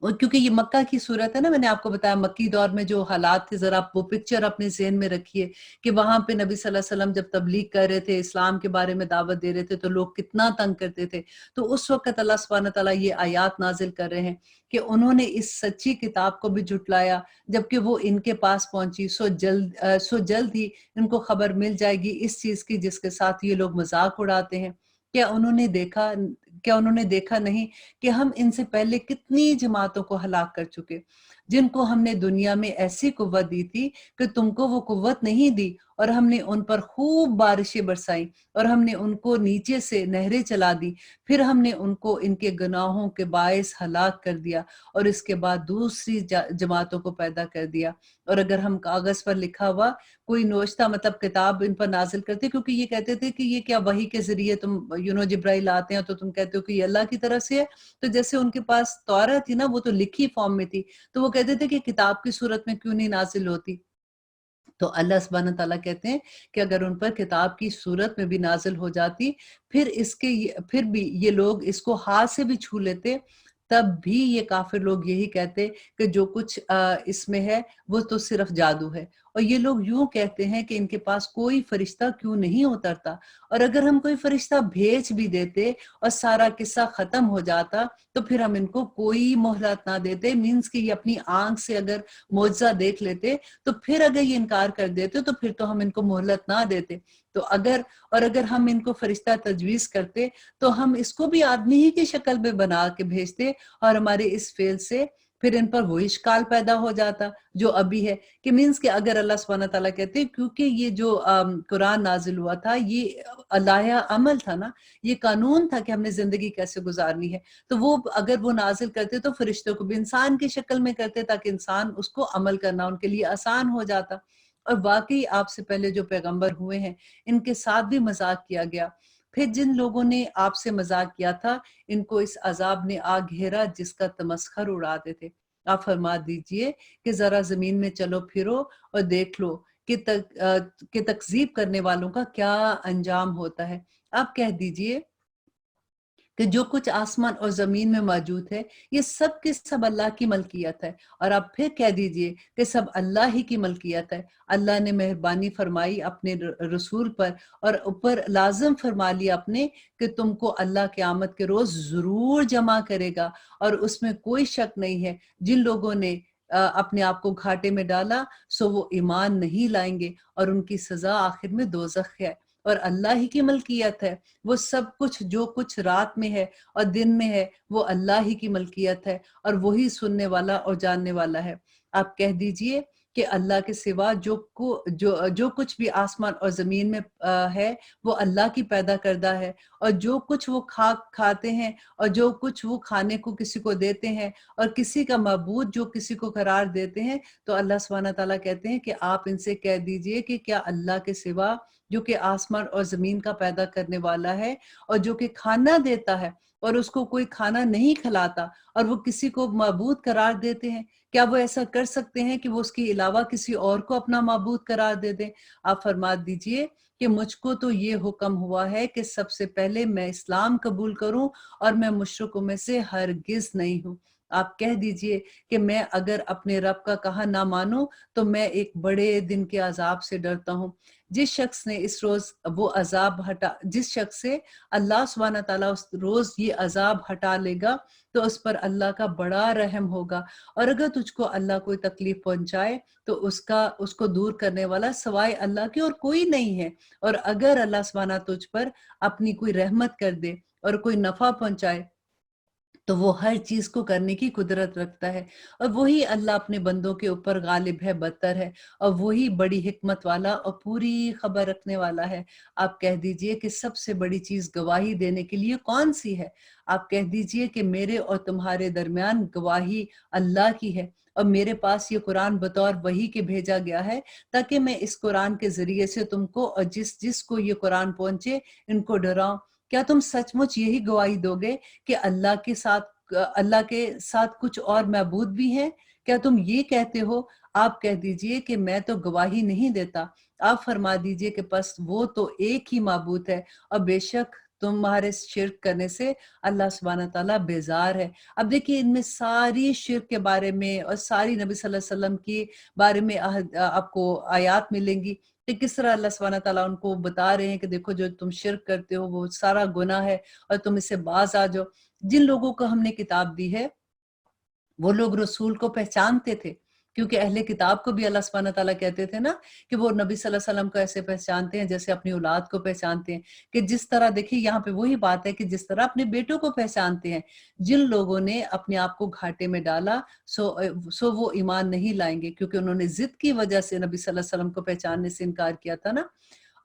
اور کیونکہ یہ مکہ کی صورت ہے نا، میں نے آپ کو بتایا مکی دور میں جو حالات تھے، ذرا آپ وہ پکچر اپنے ذہن میں رکھیے کہ وہاں پہ نبی صلی اللہ علیہ وسلم جب تبلیغ کر رہے تھے، اسلام کے بارے میں دعوت دے رہے تھے، تو لوگ کتنا تنگ کرتے تھے۔ تو اس وقت اللہ سبحانہ تعالیٰ یہ آیات نازل کر رہے ہیں کہ انہوں نے اس سچی کتاب کو بھی جھٹلایا، جبکہ وہ ان کے پاس پہنچی، سو جلد ہی ان کو خبر مل جائے گی اس چیز کی جس کے ساتھ یہ لوگ مذاق اڑاتے ہیں۔ کیا انہوں نے دیکھا نہیں کہ ہم ان سے پہلے کتنی جماعتوں کو ہلاک کر چکے، جن کو ہم نے دنیا میں ایسی قوت دی تھی کہ تم کو وہ قوت نہیں دی، اور ہم نے ان پر خوب بارشیں برسائیں اور ہم نے ان کو نیچے سے نہریں چلا دی، پھر ہم نے ان کو ان کے گناہوں کے باعث ہلاک کر دیا اور اس کے بعد دوسری جماعتوں کو پیدا کر دیا۔ اور اگر ہم کاغذ پر لکھا ہوا کوئی نوشتہ مطلب کتاب ان پر نازل کرتے، کیونکہ یہ کہتے تھے کہ یہ کیا وحی کے ذریعے تم جبرائیل آتے ہیں تو تم کہتے ہو کہ یہ اللہ کی طرف سے ہے، تو جیسے ان کے پاس تورات تھی نا، وہ تو لکھی فارم میں تھی، تو وہ کہتے تھے کہ کتاب کی صورت میں کیوں نہیں نازل ہوتی۔ تو اللہ سبحانہ تعالیٰ کہتے ہیں کہ اگر ان پر کتاب کی صورت میں بھی نازل ہو جاتی، پھر بھی یہ لوگ اس کو ہاتھ سے بھی چھو لیتے، تب بھی یہ کافر لوگ یہی کہتے کہ جو کچھ اس میں ہے وہ تو صرف جادو ہے۔ اور یہ لوگ یوں کہتے ہیں کہ ان کے پاس کوئی فرشتہ کیوں نہیں اترتا، اور اگر ہم کوئی فرشتہ بھیج بھی دیتے اور سارا قصہ ختم ہو جاتا تو پھر ہم ان کو کوئی مہلت نہ دیتے، مینس کہ یہ اپنی آنکھ سے اگر معجزہ دیکھ لیتے تو پھر اگر یہ انکار کر دیتے تو پھر تو ہم ان کو مہلت نہ دیتے۔ تو اگر ہم ان کو فرشتہ تجویز کرتے تو ہم اس کو بھی آدمی ہی کی شکل میں بنا کے بھیجتے، اور ہمارے اس فعل سے پھر ان پر وہ اشکال پیدا ہو جاتا جو ابھی ہے کہ مینس کہ اگر اللہ سبحانہ تعالیٰ کہتے ہیں کیونکہ یہ جو قرآن نازل ہوا تھا یہ اللہ عمل تھا نا، یہ قانون تھا کہ ہم نے زندگی کیسے گزارنی ہے، تو وہ اگر وہ نازل کرتے تو فرشتوں کو بھی انسان کی شکل میں کرتے تاکہ انسان اس کو عمل کرنا ان کے لیے آسان ہو جاتا۔ اور واقعی آپ سے پہلے جو پیغمبر ہوئے ہیں ان کے ساتھ بھی مذاق کیا گیا، پھر جن لوگوں نے آپ سے مذاق کیا تھا ان کو اس عذاب نے آ گھیرا جس کا تمسخر اڑاتے تھے۔ آپ فرما دیجئے کہ ذرا زمین میں چلو پھرو اور دیکھ لو کہ تکذیب کرنے والوں کا کیا انجام ہوتا ہے۔ آپ کہہ دیجئے کہ جو کچھ آسمان اور زمین میں موجود ہے یہ سب کے سب اللہ کی ملکیت ہے، اور آپ پھر کہہ دیجئے کہ سب اللہ ہی کی ملکیت ہے۔ اللہ نے مہربانی فرمائی اپنے رسول پر اور اوپر لازم فرما لیا اپنے کہ تم کو اللہ قیامت کے روز ضرور جمع کرے گا، اور اس میں کوئی شک نہیں ہے جن لوگوں نے اپنے آپ کو گھاٹے میں ڈالا سو وہ ایمان نہیں لائیں گے، اور ان کی سزا آخر میں دوزخ ہے، اور اللہ ہی کی ملکیت ہے۔ وہ سب کچھ جو کچھ رات میں ہے اور دن میں ہے وہ اللہ ہی کی ملکیت ہے، اور وہی سننے والا اور جاننے والا ہے۔ آپ کہہ دیجئے کہ اللہ کے سوا جو کچھ بھی آسمان اور زمین میں ہے وہ اللہ کی پیدا کردہ ہے، اور جو کچھ وہ کھاتے ہیں اور جو کچھ وہ کھانے کو کسی کو دیتے ہیں اور کسی کا معبود جو کسی کو قرار دیتے ہیں، تو اللہ سبحانہ تعالیٰ کہتے ہیں کہ آپ ان سے کہہ دیجئے کہ کیا اللہ کے سوا جو کہ آسمان اور زمین کا پیدا کرنے والا ہے اور جو کہ کھانا دیتا ہے اور اس کو کوئی کھانا نہیں کھلاتا اور وہ کسی کو معبود قرار دیتے ہیں، کیا وہ ایسا کر سکتے ہیں کہ وہ اس کے علاوہ کسی اور کو اپنا معبود قرار دے دیں؟ آپ فرما دیجئے کہ مجھ کو تو یہ حکم ہوا ہے کہ سب سے پہلے میں اسلام قبول کروں، اور میں مشرکوں میں سے ہرگز نہیں ہوں۔ آپ کہہ دیجئے کہ میں اگر اپنے رب کا کہا نہ مانوں تو میں ایک بڑے دن کے عذاب سے ڈرتا ہوں۔ جس شخص نے اس روز وہ عذاب جس شخص سے اللہ سبحانہ تعالیٰ اس روز یہ عذاب ہٹا لے گا تو اس پر اللہ کا بڑا رحم ہوگا، اور اگر تجھ کو اللہ کوئی تکلیف پہنچائے تو اس کو دور کرنے والا سوائے اللہ کے اور کوئی نہیں ہے، اور اگر اللہ سبحانہ تجھ پر اپنی کوئی رحمت کر دے اور کوئی نفع پہنچائے تو وہ ہر چیز کو کرنے کی قدرت رکھتا ہے، اور وہی اللہ اپنے بندوں کے اوپر غالب ہے، برتر ہے، اور وہی بڑی حکمت والا اور پوری خبر رکھنے والا ہے۔ آپ کہہ دیجئے کہ سب سے بڑی چیز گواہی دینے کے لیے کون سی ہے؟ آپ کہہ دیجئے کہ میرے اور تمہارے درمیان گواہی اللہ کی ہے، اور میرے پاس یہ قرآن بطور وحی کے بھیجا گیا ہے تاکہ میں اس قرآن کے ذریعے سے تم کو اور جس کو یہ قرآن پہنچے ان کو ڈراؤں۔ کیا تم سچ مچ یہی گواہی دو گے کہ اللہ کے ساتھ کچھ اور معبود بھی ہیں؟ کیا تم یہ کہتے ہو؟ آپ کہہ دیجئے کہ میں تو گواہی نہیں دیتا۔ آپ فرما دیجئے کہ پس وہ تو ایک ہی معبود ہے، اور بے شک تمہارے شرک کرنے سے اللہ سبحانہ تعالیٰ بیزار ہے۔ اب دیکھیے ان میں ساری شرک کے بارے میں اور ساری نبی صلی اللہ علیہ وسلم کے بارے میں آپ کو آیات ملیں گی کہ کس طرح اللہ سبحانہ تعالیٰ ان کو بتا رہے ہیں کہ دیکھو جو تم شرک کرتے ہو وہ سارا گناہ ہے اور تم اس سے باز آ جاؤ۔ جن لوگوں کو ہم نے کتاب دی ہے وہ لوگ رسول کو پہچانتے تھے، کیونکہ اہل کتاب کو بھی اللہ سبحانہ تعالیٰ کہتے تھے نا کہ وہ نبی صلی اللہ علیہ وسلم کو ایسے پہچانتے ہیں جیسے اپنی اولاد کو پہچانتے ہیں، کہ جس طرح دیکھیے یہاں پہ وہی بات ہے کہ جس طرح اپنے بیٹوں کو پہچانتے ہیں۔ جن لوگوں نے اپنے آپ کو گھاٹے میں ڈالا سو وہ ایمان نہیں لائیں گے، کیونکہ انہوں نے ضد کی وجہ سے نبی صلی اللہ علیہ وسلم کو پہچاننے سے انکار کیا تھا نا۔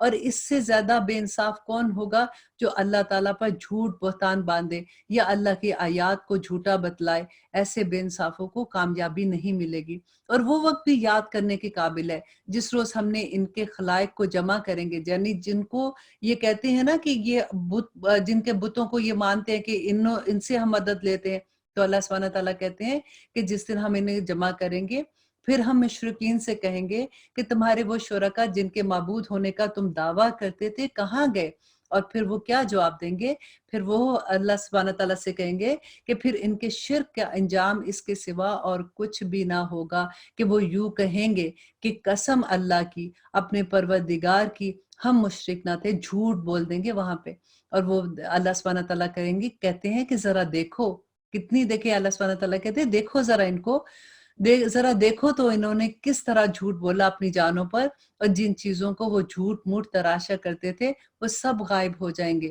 اور اس سے زیادہ بے انصاف کون ہوگا جو اللہ تعالیٰ پر جھوٹ بہتان باندھے یا اللہ کی آیات کو جھوٹا بتلائے؟ ایسے بے انصافوں کو کامیابی نہیں ملے گی، اور وہ وقت بھی یاد کرنے کے قابل ہے جس روز ہم نے ان کے خلائق کو جمع کریں گے، یعنی جن کو یہ کہتے ہیں نا کہ یہ جن کے بتوں کو یہ مانتے ہیں کہ ان سے ہم مدد لیتے ہیں، تو اللہ سبحانہ تعالیٰ کہتے ہیں کہ جس دن ہم انہیں جمع کریں گے پھر ہم مشرکین سے کہیں گے کہ تمہارے وہ شرکا جن کے معبود ہونے کا تم دعویٰ کرتے تھے کہاں گئے؟ اور پھر وہ کیا جواب دیں گے؟ پھر وہ اللہ سبحانہ تعالیٰ سے کہیں گے کہ پھر ان کے شرک کا انجام اس کے سوا اور کچھ بھی نہ ہوگا کہ وہ یوں کہیں گے کہ قسم اللہ کی، اپنے پروردگار کی، ہم مشرک نہ تھے، جھوٹ بول دیں گے وہاں پہ۔ اور وہ اللہ سبحانہ تعالیٰ کہتے ہیں کہ ذرا دیکھو، کتنی دیکھیں اللہ سبحانہ تعالیٰ کہتے ہیں دیکھو ذرا ان کو، ذرا دیکھو تو انہوں نے کس طرح جھوٹ بولا اپنی جانوں پر، اور جن چیزوں کو وہ جھوٹ موٹ تراشا کرتے تھے وہ سب غائب ہو جائیں گے۔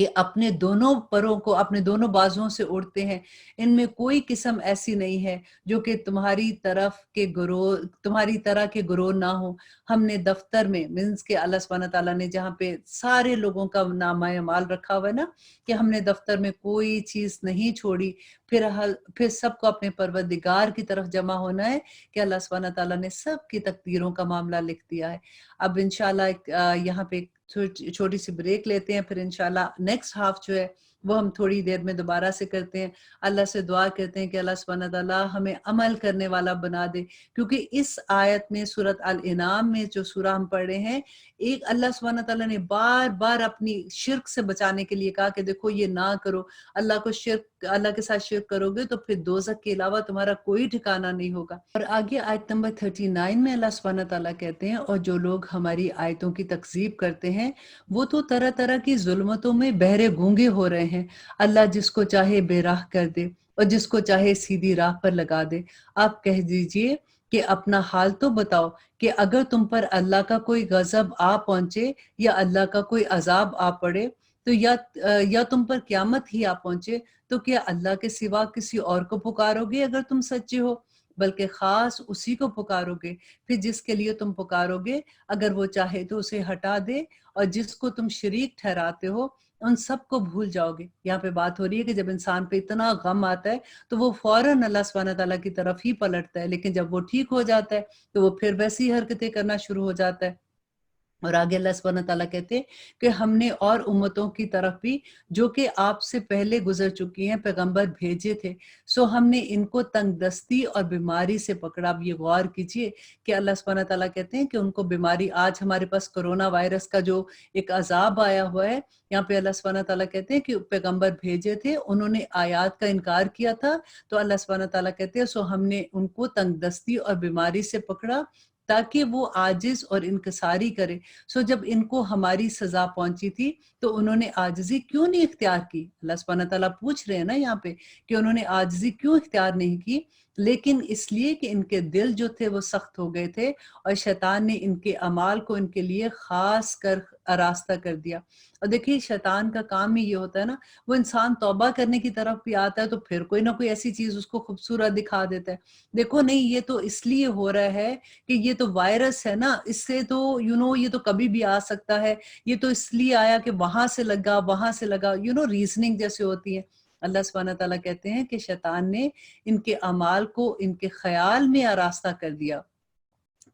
کہ اپنے دونوں پروں کو اپنے دونوں بازوؤں سے اڑتے ہیں، ان میں کوئی قسم ایسی نہیں ہے جو کہ تمہاری طرح کے گروہ نہ ہو۔ ہم نے دفتر میں مینس کہ اللہ سبحانہ تعالیٰ نے جہاں پہ سارے لوگوں کا نامہ اعمال رکھا ہوا ہے نا، کہ ہم نے دفتر میں کوئی چیز نہیں چھوڑی، پھر سب کو اپنے پروردگار کی طرف جمع ہونا ہے کہ اللہ سبحانہ تعالیٰ نے سب کی تقدیروں کا معاملہ لکھ دیا ہے۔ اب انشاءاللہ یہاں پہ چھوٹی سی بریک لیتے ہیں، پھر انشاءاللہ نیکسٹ ہاف جو ہے وہ ہم تھوڑی دیر میں دوبارہ سے کرتے ہیں۔ اللہ سے دعا کرتے ہیں کہ اللہ سبحانہ تعالیٰ ہمیں عمل کرنے والا بنا دے، کیونکہ اس آیت میں سورۃ الانعام میں جو سورہ ہم پڑھ رہے ہیں، ایک اللہ سبحانہ تعالیٰ نے بار بار اپنی شرک سے بچانے کے لیے کہا کہ دیکھو یہ نہ کرو، اللہ کے ساتھ شرک کرو گے تو پھر دوزخ کے علاوہ تمہارا کوئی ٹھکانہ نہیں ہوگا۔ اور آگے آیت نمبر 39 میں اللہ سبحانہ تعالیٰ کہتے ہیں، اور جو لوگ ہماری آیتوں کی تکذیب کرتے ہیں وہ تو طرح طرح کی ظلمتوں میں بہرے گونگے ہو رہے ہیں۔ اللہ جس کو چاہے بے راہ کر دے اور جس کو چاہے سیدھی راہ پر لگا دے۔ آپ کہہ دیجئے کہ اپنا حال تو بتاؤ کہ اگر تم پر اللہ کا کوئی غضب آ پہنچے یا اللہ کا کوئی عذاب آ پڑے تو یا تم پر قیامت ہی آ پہنچے تو کیا اللہ کے سوا کسی اور کو پکارو گے اگر تم سچے ہو؟ بلکہ خاص اسی کو پکارو گے، پھر جس کے لیے تم پکارو گے اگر وہ چاہے تو اسے ہٹا دے، اور جس کو تم شریک ٹھہراتے ہو ان سب کو بھول جاؤ گے۔ یہاں پہ بات ہو رہی ہے کہ جب انسان پہ اتنا غم آتا ہے تو وہ فوراً اللہ سبحانہ تعالیٰ کی طرف ہی پلٹتا ہے، لیکن جب وہ ٹھیک ہو جاتا ہے تو وہ پھر ویسی حرکتیں کرنا شروع ہو جاتا ہے۔ اور آگے اللہ سبحانہ تعالیٰ کہتے ہیں کہ ہم نے اور امتوں کی طرف بھی جو کہ آپ سے پہلے گزر چکی ہیں پیغمبر بھیجے تھے، سو ہم نے ان کو تنگ دستی اور بیماری سے پکڑا۔ اب یہ غور کیجئے کہ اللہ سبحانہ تعالیٰ کہتے ہیں کہ ان کو بیماری، آج ہمارے پاس کرونا وائرس کا جو ایک عذاب آیا ہوا ہے، یہاں پہ اللہ سبحانہ تعالیٰ کہتے ہیں کہ پیغمبر بھیجے تھے، انہوں نے آیات کا انکار کیا تھا، تو اللہ سبحانہ تعالیٰ کہتے ہیں سو ہم نے ان کو تنگ دستی اور بیماری سے پکڑا تاکہ وہ عاجز اور انکساری کرے۔ سو جب ان کو ہماری سزا پہنچی تھی تو انہوں نے عاجزی کیوں نہیں اختیار کی؟ اللہ سبحانہ تعالیٰ پوچھ رہے ہیں نا یہاں پہ کہ انہوں نے عاجزی کیوں اختیار نہیں کی؟ لیکن اس لیے کہ ان کے دل جو تھے وہ سخت ہو گئے تھے، اور شیطان نے ان کے اعمال کو ان کے لیے خاص کر آراستہ کر دیا۔ اور دیکھیے شیطان کا کام ہی یہ ہوتا ہے نا، وہ انسان توبہ کرنے کی طرف بھی آتا ہے تو پھر کوئی نہ کوئی ایسی چیز اس کو خوبصورت دکھا دیتا ہے۔ دیکھو نہیں، یہ تو اس لیے ہو رہا ہے کہ یہ تو وائرس ہے نا، اس سے تو یہ تو کبھی بھی آ سکتا ہے، یہ تو اس لیے آیا کہ وہاں سے لگا ریزننگ جیسے ہوتی ہے۔ اللہ سبحانہ تعالیٰ کہتے ہیں کہ شیطان نے ان کے اعمال کو ان کے خیال میں آراستہ کر دیا۔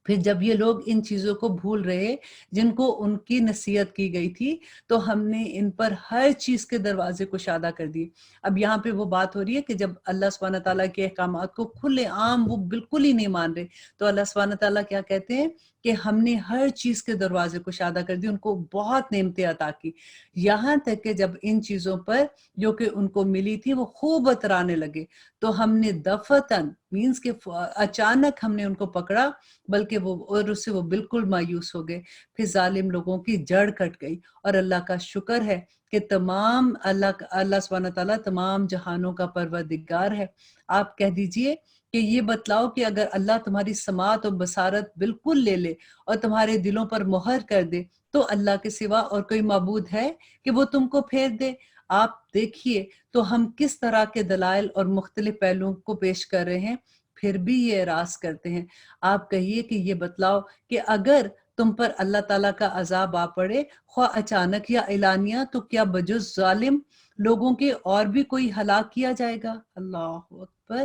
پھر جب یہ لوگ ان چیزوں کو بھول رہے جن کو ان کی نصیحت کی گئی تھی، تو ہم نے ان پر ہر چیز کے دروازے کشادہ کر دیے۔ اب یہاں پہ وہ بات ہو رہی ہے کہ جب اللہ سبحانہ تعالیٰ کے احکامات کو کھلے عام وہ بالکل ہی نہیں مان رہے، تو اللہ سبحانہ تعالیٰ کیا کہتے ہیں کہ ہم نے ہر چیز کے دروازے کشادہ کر دی، ان کو بہت نعمتیں عطا کی، یہاں تک کہ جب ان چیزوں پر جو کہ ان کو ملی تھی وہ خوب اترانے لگے تو ہم نے دفتن مینس کہ اچانک ہم نے ان کو پکڑا، بلکہ اور اس سے وہ بالکل مایوس ہو گئے۔ پھر ظالم لوگوں کی جڑ کٹ گئی، اور اللہ کا شکر ہے کہ اللہ سبحانہ تعالیٰ تمام جہانوں کا پروردگار ہے۔ آپ کہہ دیجئے کہ یہ بتلاؤ کہ اگر اللہ تمہاری سماعت اور بصارت بالکل لے لے اور تمہارے دلوں پر مہر کر دے تو اللہ کے سوا اور کوئی معبود ہے کہ وہ تم کو پھیر دے؟ آپ دیکھیے تو ہم کس طرح کے دلائل اور مختلف پہلوؤں کو پیش کر رہے ہیں، پھر بھی یہ اعراض کرتے ہیں۔ آپ کہیے کہ یہ بتلاؤ کہ اگر تم پر اللہ تعالیٰ کا عذاب آ پڑے، خواہ اچانک یا اعلانیہ، تو کیا بجز ظالم لوگوں کے اور بھی کوئی ہلاک کیا جائے گا؟ اللہ اکبر۔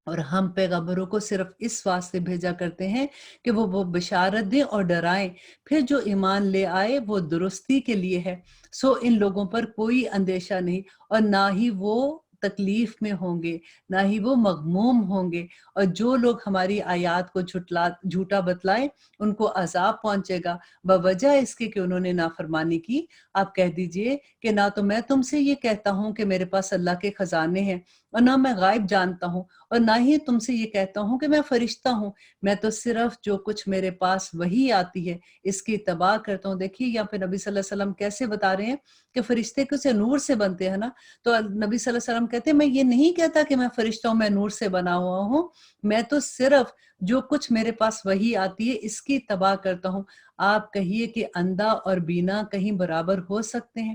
اور ہم پیغمبروں کو صرف اس واسطے بھیجا کرتے ہیں کہ وہ بشارت دیں اور ڈرائیں، پھر جو ایمان لے آئے وہ درستی کے لیے ہے، سو ان لوگوں پر کوئی اندیشہ نہیں، اور نہ ہی وہ تکلیف میں ہوں گے، نہ ہی وہ مغموم ہوں گے۔ اور جو لوگ ہماری آیات کو جھوٹا بتلائیں ان کو عذاب پہنچے گا بوجہ اس کے کہ انہوں نے نافرمانی کی۔ آپ کہہ دیجئے کہ نہ تو میں تم سے یہ کہتا ہوں کہ میرے پاس اللہ کے خزانے ہیں، اور نہ میں غائب جانتا ہوں، اور نہ ہی تم سے یہ کہتا ہوں کہ میں فرشتہ ہوں، میں تو صرف جو کچھ میرے پاس وہی آتی ہے اس کی اتباع کرتا ہوں۔ دیکھیے یہاں پہ نبی صلی اللہ علیہ وسلم کیسے بتا رہے ہیں کہ فرشتے کسے نور سے بنتے ہیں نا، تو نبی صلی اللہ علیہ وسلم کہتے ہیں میں یہ نہیں کہتا کہ میں فرشتہ ہوں، میں نور سے بنا ہوا ہوں، میں تو صرف جو کچھ میرے پاس وہی آتی ہے اس کی اتباع کرتا ہوں۔ آپ کہیے کہ اندھا اور بینا کہیں برابر ہو سکتے ہیں؟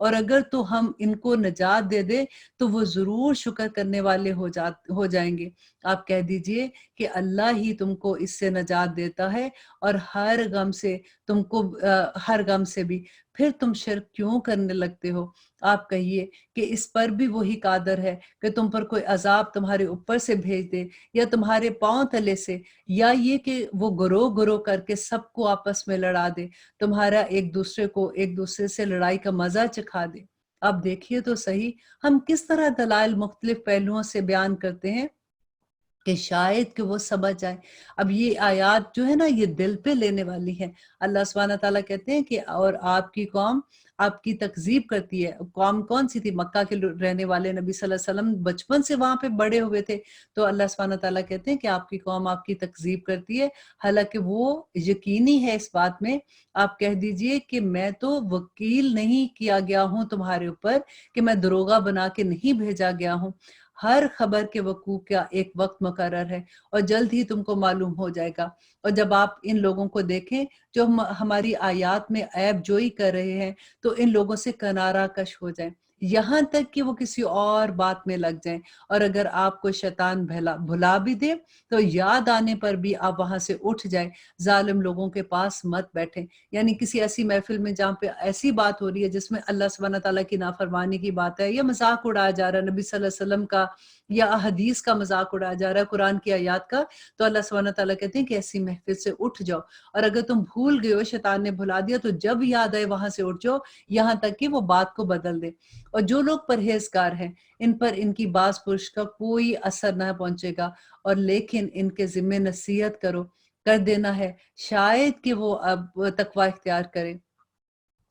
اور اگر تو ہم ان کو نجات دے دیں تو وہ ضرور شکر کرنے والے ہو جائیں گے۔ آپ کہہ دیجئے کہ اللہ ہی تم کو اس سے نجات دیتا ہے اور ہر غم سے تم کو ہر غم سے بھی، پھر تم شرک کیوں کرنے لگتے ہو؟ آپ کہیے کہ اس پر بھی وہی قادر ہے کہ تم پر کوئی عذاب تمہارے اوپر سے بھیج دے یا تمہارے پاؤں تلے سے، یا یہ کہ وہ گروہ گروہ کر کے سب کو آپس میں لڑا دے، تمہارا ایک دوسرے سے لڑائی کا مزہ چکھا دے۔ اب دیکھیے تو صحیح ہم کس طرح دلائل مختلف پہلوؤں سے بیان کرتے ہیں کہ شاید کہ وہ سمجھ جائیں۔ اب یہ آیات جو ہے نا یہ دل پہ لینے والی ہے۔ اللہ سبحانہ تعالیٰ کہتے ہیں کہ اور آپ کی قوم آپ کی تکذیب کرتی ہے۔ قوم کون سی تھی؟ مکہ کے رہنے والے نبی صلی اللہ علیہ وسلم بچپن سے وہاں پہ بڑے ہوئے تھے، تو اللہ سبحانہ تعالیٰ کہتے ہیں کہ آپ کی قوم آپ کی تکذیب کرتی ہے، حالانکہ وہ یقینی ہے اس بات میں۔ آپ کہہ دیجئے کہ میں تو وکیل نہیں کیا گیا ہوں تمہارے اوپر، کہ میں دروغہ بنا کے نہیں بھیجا گیا ہوں۔ ہر خبر کے وقوع کا ایک وقت مقرر ہے اور جلد ہی تم کو معلوم ہو جائے گا۔ اور جب آپ ان لوگوں کو دیکھیں جو ہماری آیات میں عیب جوئی کر رہے ہیں تو ان لوگوں سے کنارہ کش ہو جائیں، یہاں تک کہ وہ کسی اور بات میں لگ جائیں، اور اگر آپ کو شیطان بھلا بھی دے تو یاد آنے پر بھی آپ وہاں سے اٹھ جائیں، ظالم لوگوں کے پاس مت بیٹھیں۔ یعنی کسی ایسی محفل میں جہاں پہ ایسی بات ہو رہی ہے جس میں اللہ سبحانہ تعالیٰ کی نافرمانی کی بات ہے یا مذاق اڑایا جا رہا ہے نبی صلی اللہ علیہ وسلم کا یا حدیث کا مذاق اڑایا جا رہا ہے، قرآن کی آیات کا، تو اللہ سبحانہ تعالیٰ کہتے ہیں کہ ایسی محفل سے اٹھ جاؤ، اور اگر تم بھول گئے ہو، شیطان نے بھلا دیا، تو جب یاد آئے وہاں سے اٹھ جاؤ یہاں تک کہ وہ بات کو بدل دے۔ اور جو لوگ پرہیزگار ہیں ان پر ان کی باز پرش کا کوئی اثر نہ پہنچے گا، اور لیکن ان کے ذمہ نصیحت کر دینا ہے، شاید کہ وہ اب تقوی اختیار کریں،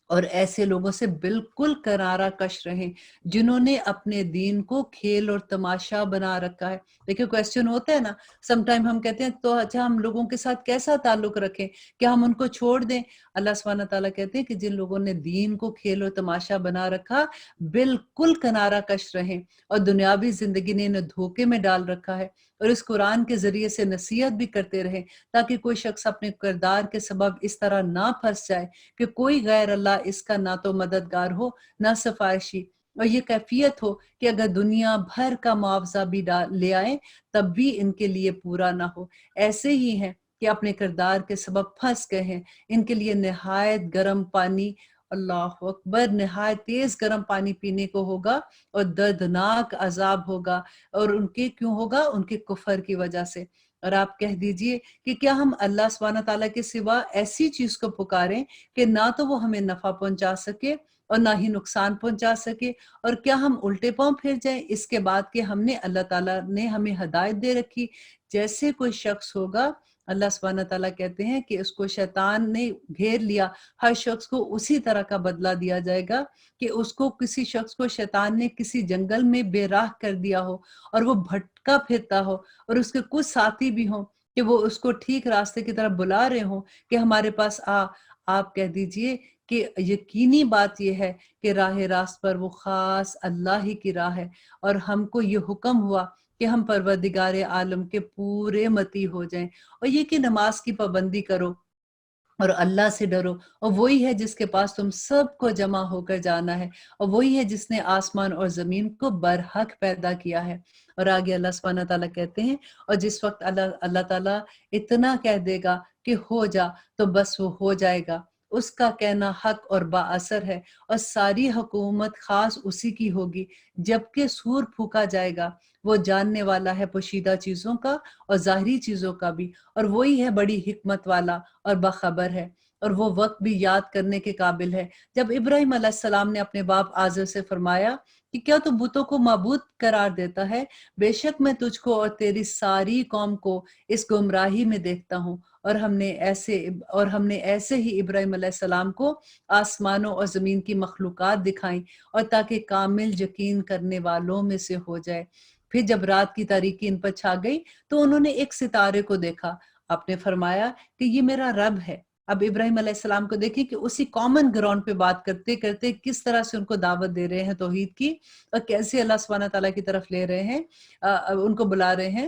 اور ایسے لوگوں سے بالکل کنارہ کش رہیں جنہوں نے اپنے دین کو کھیل اور تماشا بنا رکھا ہے۔ دیکھیں کویسچن ہوتا ہے نا، سم ٹائم ہم کہتے ہیں تو اچھا ہم لوگوں کے ساتھ کیسا تعلق رکھیں، کیا ہم ان کو چھوڑ دیں؟ اللہ سبحانہ تعالیٰ کہتے ہیں کہ جن لوگوں نے دین کو کھیل اور تماشا بنا رکھا بالکل کنارہ کش رہیں، اور دنیاوی زندگی نے انہیں دھوکے میں ڈال رکھا ہے، اور اس قرآن کے ذریعے سے نصیحت بھی کرتے رہیں تاکہ کوئی شخص اپنے کردار کے سبب اس طرح نہ پھنس جائے کہ کوئی غیر اللہ اس کا نہ تو مددگار ہو نہ سفارشی، اور یہ کیفیت ہو کہ اگر دنیا بھر کا معاوضہ بھی لے آئیں تب بھی ان کے لیے پورا نہ ہو۔ ایسے ہی ہیں کہ اپنے کردار کے سبب پھنس گئے ہیں، ان کے لیے نہایت گرم پانی، اللہ اکبر، نہایت تیز گرم پانی پینے کو ہوگا اور دردناک عذاب ہوگا، اور ان کے کیوں ہوگا؟ ان کے کفر کی وجہ سے۔ اور آپ کہہ دیجئے کہ کیا ہم اللہ سبحانہ تعالیٰ کے سوا ایسی چیز کو پکاریں کہ نہ تو وہ ہمیں نفع پہنچا سکے اور نہ ہی نقصان پہنچا سکے، اور کیا ہم الٹے پاؤں پھر جائیں اس کے بعد کہ ہم نے اللہ تعالیٰ نے ہمیں ہدایت دے رکھی؟ جیسے کوئی شخص ہوگا، اللہ سبحانہ تعالیٰ کہتے ہیں کہ اس کو شیطان نے گھیر لیا، ہر شخص کو اسی طرح کا بدلہ دیا جائے گا کہ اس کو کسی شخص کو شیطان نے کسی جنگل میں بے راہ کر دیا ہو اور وہ بھٹکا پھرتا ہو، اور اس کے کچھ ساتھی بھی ہوں کہ وہ اس کو ٹھیک راستے کی طرف بلا رہے ہوں کہ ہمارے پاس آ۔ آپ کہہ دیجئے کہ یقینی بات یہ ہے کہ راہ راست پر وہ خاص اللہ ہی کی راہ ہے، اور ہم کو یہ حکم ہوا کہ ہم پروردگار عالم کے پورے متی ہو جائیں، اور یہ کہ نماز کی پابندی کرو اور اللہ سے ڈرو، اور وہی ہے جس کے پاس تم سب کو جمع ہو کر جانا ہے، اور وہی ہے جس نے آسمان اور زمین کو برحق پیدا کیا ہے۔ اور آگے اللہ سبحانہ تعالیٰ کہتے ہیں اور جس وقت اللہ تعالیٰ اتنا کہہ دے گا کہ ہو جا تو بس وہ ہو جائے گا، اس کا کہنا حق اور با اثر ہے، اور ساری حکومت خاص اسی کی ہوگی۔ جبکہ سور پھونکا جائے گا، وہ جاننے والا ہے پوشیدہ چیزوں کا اور ظاہری چیزوں کا بھی، اور وہی ہے بڑی حکمت والا اور باخبر ہے، اور وہ وقت بھی یاد کرنے کے قابل ہے جب ابراہیم علیہ السلام نے اپنے باپ آزر سے فرمایا کہ کیا تو بتوں کو معبود قرار دیتا ہے؟ بے شک میں تجھ کو اور تیری ساری قوم کو اس گمراہی میں دیکھتا ہوں، اور ہم نے ایسے ہی ابراہیم علیہ السلام کو آسمانوں اور زمین کی مخلوقات دکھائیں، اور تاکہ کامل یقین کرنے والوں میں سے ہو جائے۔ پھر جب رات کی تاریکی ان پر چھا گئی تو انہوں نے ایک ستارے کو دیکھا، آپ نے فرمایا کہ یہ میرا رب ہے۔ اب ابراہیم علیہ السلام کو دیکھیں کہ اسی کامن گراؤنڈ پہ بات کرتے کرتے کس طرح سے ان کو دعوت دے رہے ہیں توحید کی، اور کیسے اللہ سبحانہ تعالیٰ کی طرف لے رہے ہیں، ان کو بلا رہے ہیں